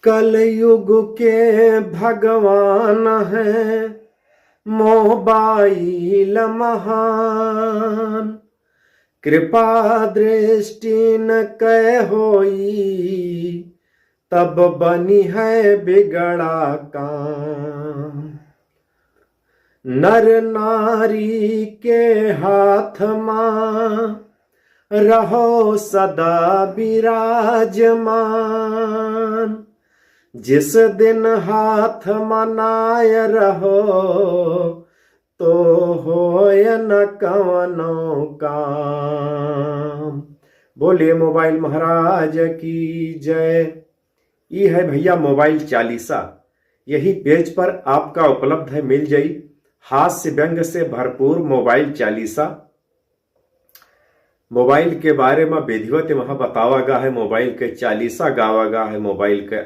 कलयुग के भगवान है मोबाइल महान। कृपा दृष्टि न कै होई तब बनी है बिगड़ा काम। नर नारी के हाथ मां रहो सदा विराजमान। जिस दिन हाथ मनाय रहो तो होय न कवनो काम। बोलिए मोबाइल महाराज की जय। ये है भैया मोबाइल चालीसा। यही पेज पर आपका उपलब्ध है, मिल जाई हास्य व्यंग से भरपूर मोबाइल चालीसा। मोबाइल के बारे में विधिवत वहां बतावा गा है, मोबाइल के चालीसा गावा गा है, मोबाइल के